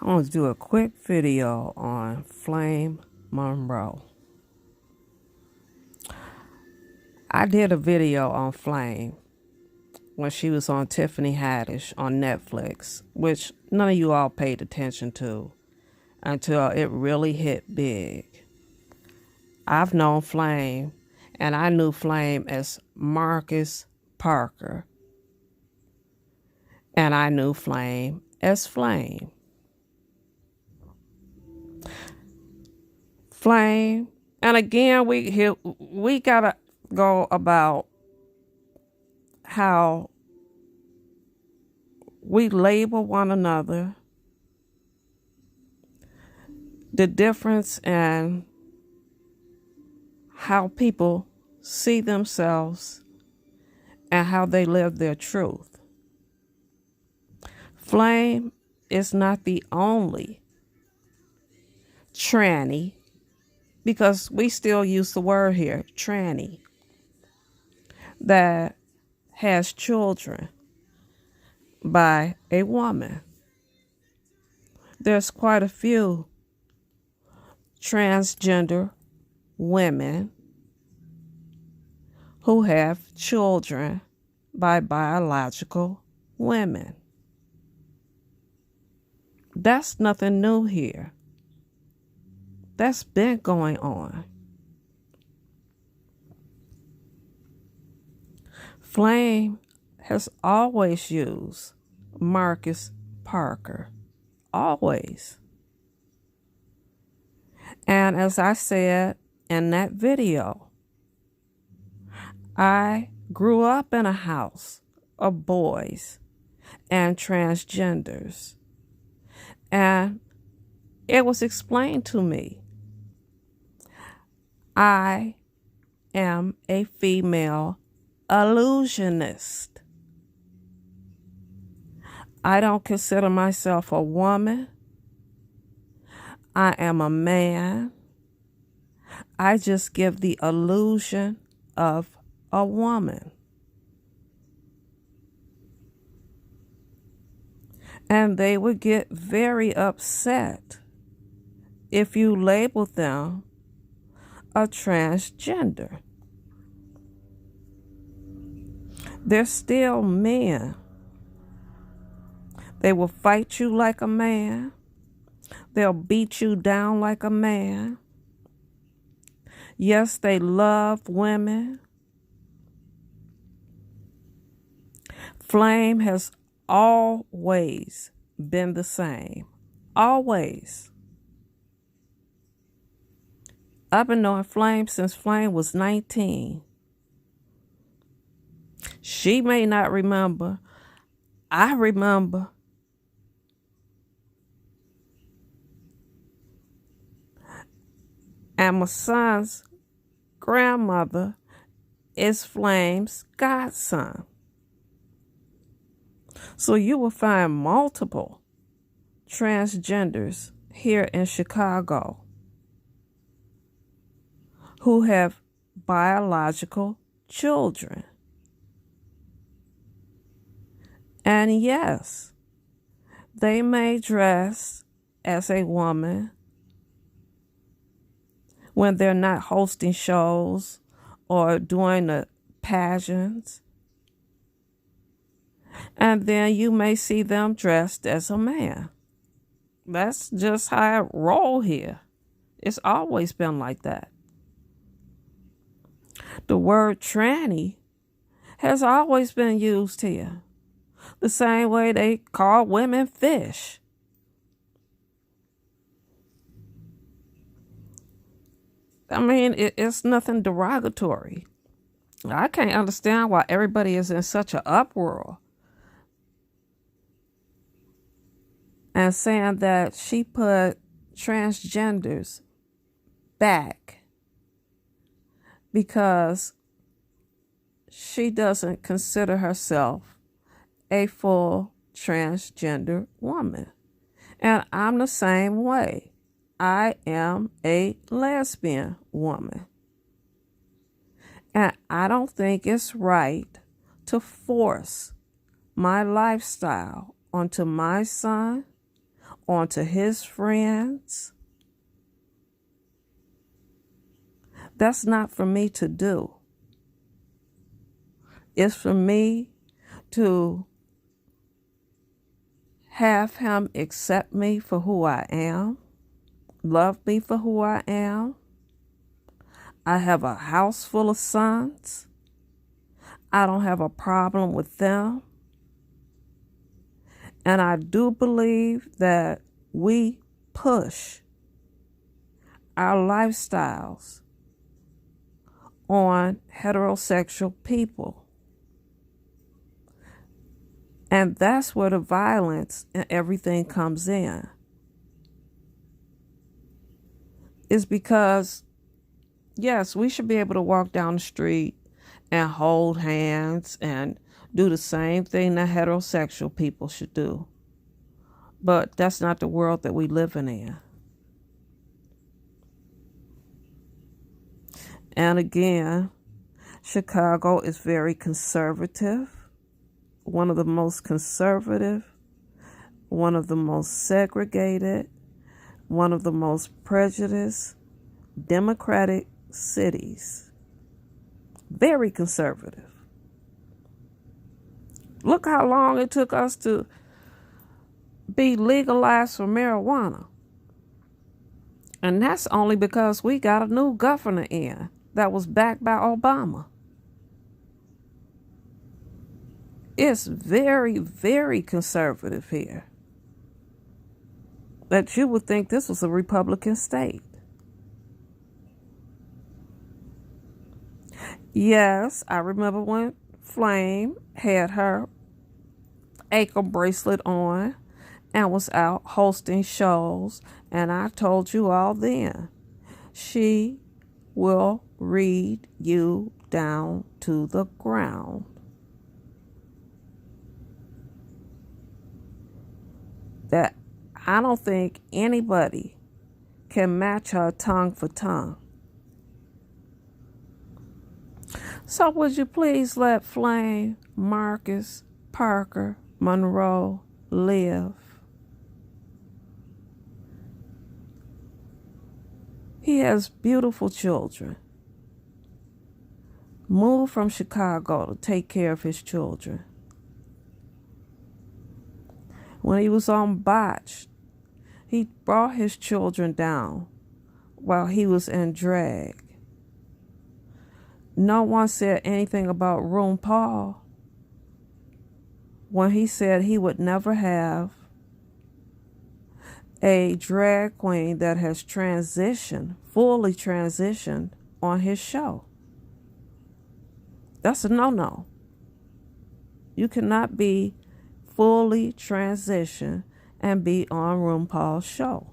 I want to do a quick video on Flame Monroe. I did a video on Flame when she was on Tiffany Haddish on Netflix, which none of you all paid attention to until it really hit big. I've known Flame, and I knew Flame as Marcus Parker, and I knew Flame as Flame. Flame, and again, we gotta go about how we label one another, the difference in how people see themselves and how they live their truth. Flame is not the only tranny, because we still use the word here, tranny, that has children by a woman. There's quite a few transgender women who have children by biological women. That's nothing new here. That's been going on. Flame has always used Marcus Parker. Always. And as I said in that video, I grew up in a house of boys and transgenders. And it was explained to me, I am a female illusionist. I don't consider myself a woman. I am a man. I just give the illusion of a woman. And they would get very upset if you labeled them a transgender. They're still men. They will fight you like a man. They'll beat you down like a man. Yes, they love women. Flame has always been the same. Always. I've been knowing Flame since Flame was 19. She may not remember. I remember. And my son's grandmother is Flame's godson. So you will find multiple transgenders here in Chicago who have biological children. And yes, they may dress as a woman when they're not hosting shows or doing the pageants. And then you may see them dressed as a man. That's just how I roll here. It's always been like that. The word tranny has always been used here. The same way they call women fish. I mean, it's nothing derogatory. I can't understand why everybody is in such an uproar and saying that she put transgenders back because she doesn't consider herself a full transgender woman. And I'm the same way. I am a lesbian woman. And I don't think it's right to force my lifestyle onto my son onto his friends. That's not for me to do. It's for me to have him accept me for who I am, love me for who I am. I have a house full of sons. I don't have a problem with them. And I do believe that we push our lifestyles on heterosexual people. And that's where the violence and everything comes in. Is because, yes, we should be able to walk down the street and hold hands and do the same thing that heterosexual people should do. But that's not the world that we living in. And again, Chicago is very conservative, one of the most conservative, one of the most segregated, one of the most prejudiced, democratic cities. Very conservative. Look how long it took us to be legalized for marijuana. And that's only because we got a new governor in that was backed by Obama. It's very, very conservative here. That you would think this was a Republican state. Yes, I remember when Flame had her ankle bracelet on and was out hosting shows, and I told you all then, she will read you down to the ground. That I don't think anybody can match her tongue for tongue. So would you please let Flame, Marcus, Parker, Monroe live? He has beautiful children. Moved from Chicago to take care of his children. When he was on Botched, he brought his children down while he was in drag. No one said anything about Room Paul when he said he would never have a drag queen that has transitioned, fully transitioned on his show. That's a no-no. You cannot be fully transitioned and be on Room Paul's show.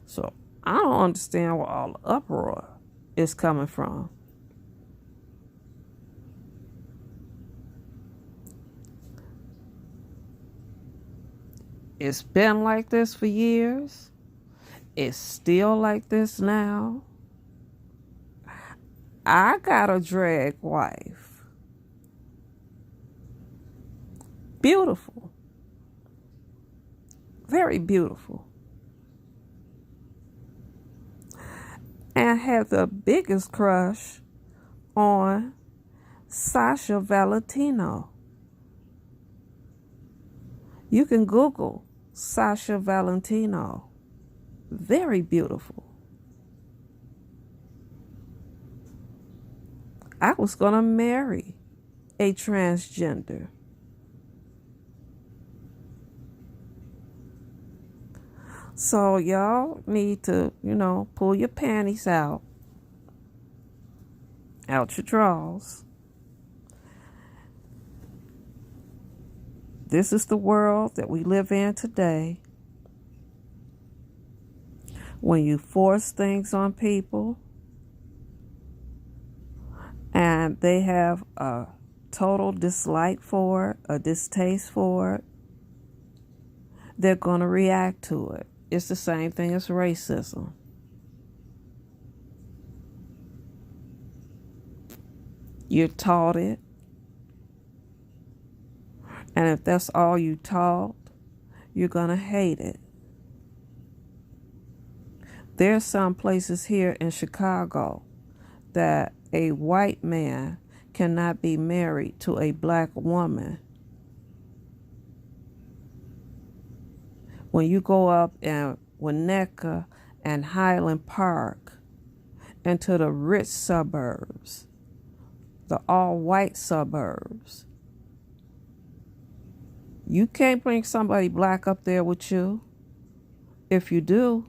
So I don't understand where all the uproar is coming from. It's been like this for years. It's still like this now. I got a drag wife. Beautiful. Very beautiful. And had the biggest crush on Sasha Valentino. You can Google Sasha Valentino. Very beautiful. I was going to marry a transgender. So y'all need to, pull your panties out your drawers. This is the world that we live in today. When you force things on people and they have a total dislike for it, a distaste for it, they're going to react to it. It's the same thing as racism. You're taught it. And if that's all you taught, you're going to hate it. There's some places here in Chicago that a white man cannot be married to a black woman. When you go up in Winnetka and Highland Park into the rich suburbs, the all-white suburbs, you can't bring somebody black up there with you. If you do,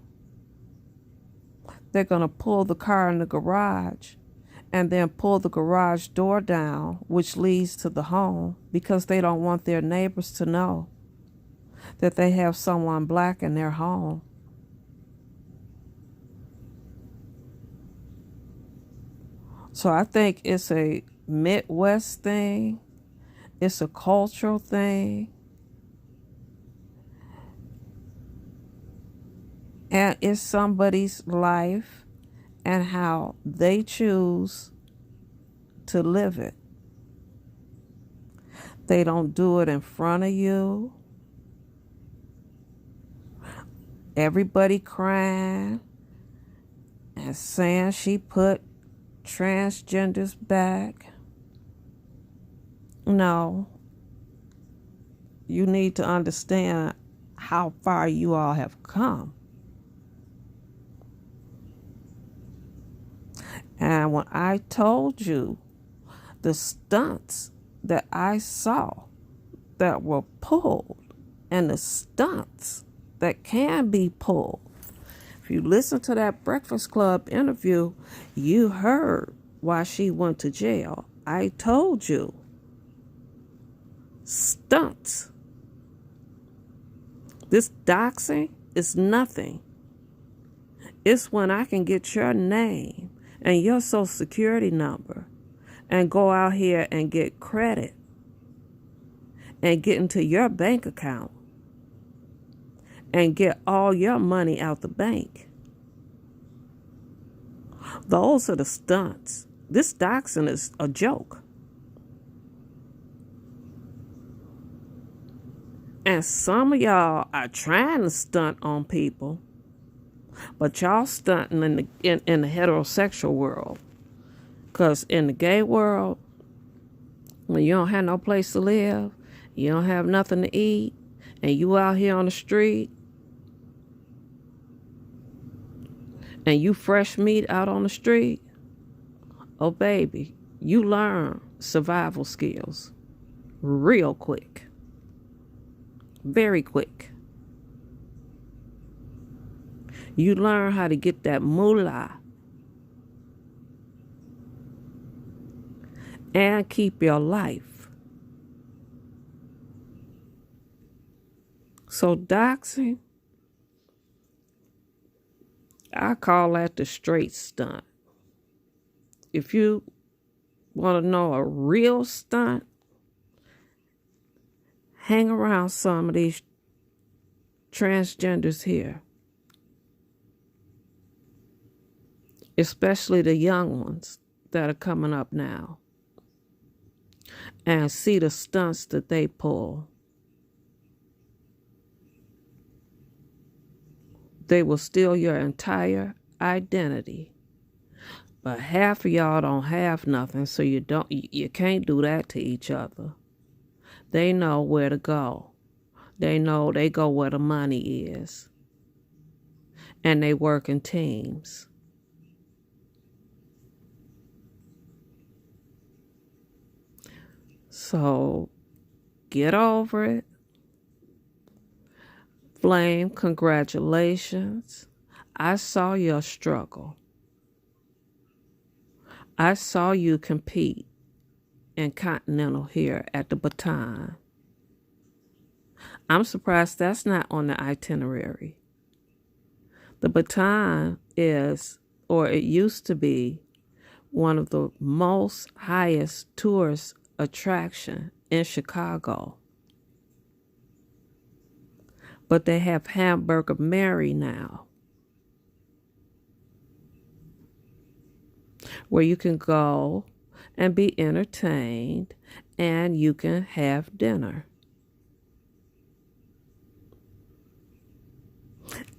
they're going to pull the car in the garage and then pull the garage door down, which leads to the home, because they don't want their neighbors to know that they have someone black in their home. So I think it's a Midwest thing. It's a cultural thing. And it's somebody's life and how they choose to live it. They don't do it in front of you. Everybody crying and saying she put transgenders back. No. You need to understand how far you all have come. And when I told you the stunts that I saw that were pulled and the stunts that can be pulled, if you listen to that Breakfast Club interview, you heard why she went to jail. I told you. Stunts. This doxing is nothing. It's when I can get your name and your social security number and go out here and get credit and get into your bank account and get all your money out the bank. Those are the stunts. This doxing is a joke. And some of y'all are trying to stunt on people, but y'all stunting in the heterosexual world. Because in the gay world, when you don't have no place to live, you don't have nothing to eat, and you out here on the street, and you fresh meat out on the street, oh baby, you learn survival skills real quick. Very quick. You learn how to get that moolah and keep your life. So doxing, I call that the straight stunt. If you want to know a real stunt, hang around some of these transgenders here. Especially the young ones that are coming up now. And see the stunts that they pull. They will steal your entire identity. But half of y'all don't have nothing, so you can't do that to each other. They know where to go. They know they go where the money is. And they work in teams. So, get over it. Flame, congratulations. I saw your struggle. I saw you compete in Continental here at the Baton. I'm surprised that's not on the itinerary. The Baton is, or it used to be, one of the most highest tourist attraction in Chicago. But they have Hamburger Mary now, where you can go and be entertained and you can have dinner.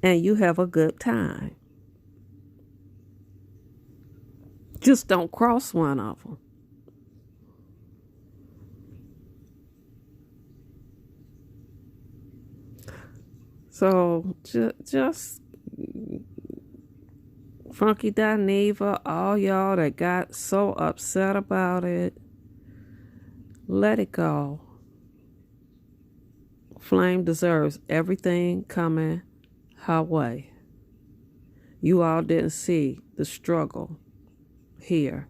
And you have a good time. Just don't cross one of them. So just Funky Dineva, all y'all that got so upset about it, let it go. Flame deserves everything coming her way. You all didn't see the struggle here.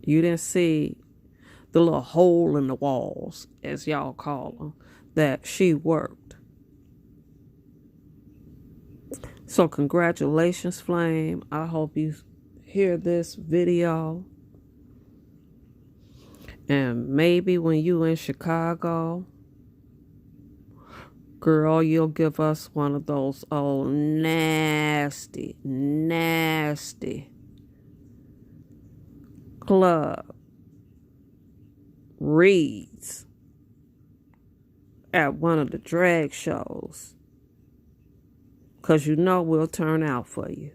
You didn't see the little hole in the walls, as y'all call them, that she worked. So congratulations, Flame. I hope you hear this video. And maybe when you in Chicago, girl, you'll give us one of those old nasty, nasty club reads at one of the drag shows. 'Cause you know we'll turn out for you.